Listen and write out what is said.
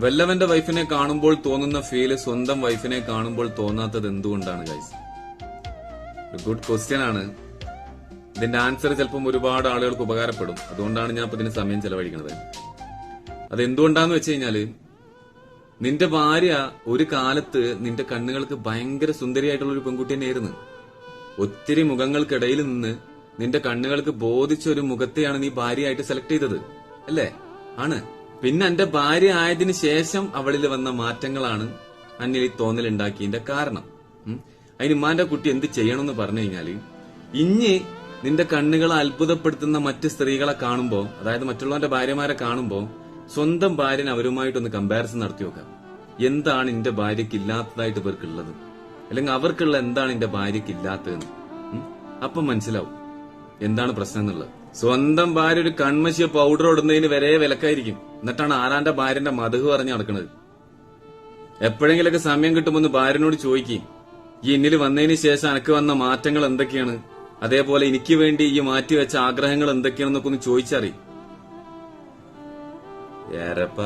വല്ലവന്റെ വൈഫിനെ കാണുമ്പോൾ തോന്നുന്ന ഫീല് സ്വന്തം വൈഫിനെ കാണുമ്പോൾ തോന്നാത്തത് എന്തുകൊണ്ടാണ് ഗൈസ്? ഒരു ഗുഡ് ക്വസ്റ്റ്യൻ ആണ്. ഇതിന്റെ ആൻസർ ചിലപ്പം ഒരുപാട് ആളുകൾക്ക് ഉപകാരപ്പെടും. അതുകൊണ്ടാണ് ഞാൻ ഇപ്പൊ ഇതിന് സമയം ചെലവഴിക്കുന്നത്. അതെന്തുകൊണ്ടാന്ന് വെച്ച് കഴിഞ്ഞാല്, നിന്റെ ഭാര്യ ഒരു കാലത്ത് നിന്റെ കണ്ണുകൾക്ക് ഭയങ്കര സുന്ദരിയായിട്ടുള്ള ഒരു പെൺകുട്ടി തന്നെയായിരുന്നു. ഒത്തിരി മുഖങ്ങൾക്കിടയിൽ നിന്ന് നിന്റെ കണ്ണുകൾക്ക് ബോധിച്ച ഒരു മുഖത്തെയാണ് നീ ഭാര്യയായിട്ട് സെലക്ട് ചെയ്തത്, അല്ലേ? ആണ്. പിന്നെ എന്റെ ഭാര്യ ആയതിനു ശേഷം അവളിൽ വന്ന മാറ്റങ്ങളാണ് അന്നിൽ ഈ തോന്നലുണ്ടാക്കിയതിന്റെ കാരണം. അതിന് ഉമ്മാന്റെ കുട്ടി എന്ത് ചെയ്യണമെന്ന് പറഞ്ഞു കഴിഞ്ഞാല്, ഇഞ്ഞ് നിന്റെ കണ്ണുകളെ അത്ഭുതപ്പെടുത്തുന്ന മറ്റ് സ്ത്രീകളെ കാണുമ്പോ, അതായത് മറ്റുള്ളവന്റെ ഭാര്യമാരെ കാണുമ്പോ, സ്വന്തം ഭാര്യനെ അവരുമായിട്ടൊന്ന് കമ്പാരിസൺ നടത്തി നോക്കാം. എന്താണ് എന്റെ ഭാര്യയ്ക്ക് ഇല്ലാത്തതായിട്ട് ഇവർക്കുള്ളത്, അല്ലെങ്കിൽ അവർക്കുള്ള എന്താണ് എന്റെ ഭാര്യയ്ക്ക് ഇല്ലാത്തതെന്ന്. അപ്പം മനസ്സിലാവും എന്താണ് പ്രശ്നം എന്നുള്ളത്. സ്വന്തം ഭാര്യ ഒരു കൺമശിയ പൗഡർ ഇടുന്നതിന് വരെ വിലക്കായിരിക്കും. എന്നിട്ടാണ് ആരാന്റെ ഭാര്യന്റെ മതഹ് പറഞ്ഞ് നടക്കുന്നത്. എപ്പോഴെങ്കിലൊക്കെ സമയം കിട്ടുമെന്ന് ഭാര്യനോട് ചോദിക്കും, ഈ എന്നിൽ വന്നതിന് ശേഷം എനിക്ക് വന്ന മാറ്റങ്ങൾ എന്തൊക്കെയാണ്, അതേപോലെ എനിക്ക് വേണ്ടി ഈ മാറ്റിവെച്ച ആഗ്രഹങ്ങൾ എന്തൊക്കെയാണെന്നൊക്കെ ഒന്ന് ചോദിച്ചറിയും. ഏരപ്പ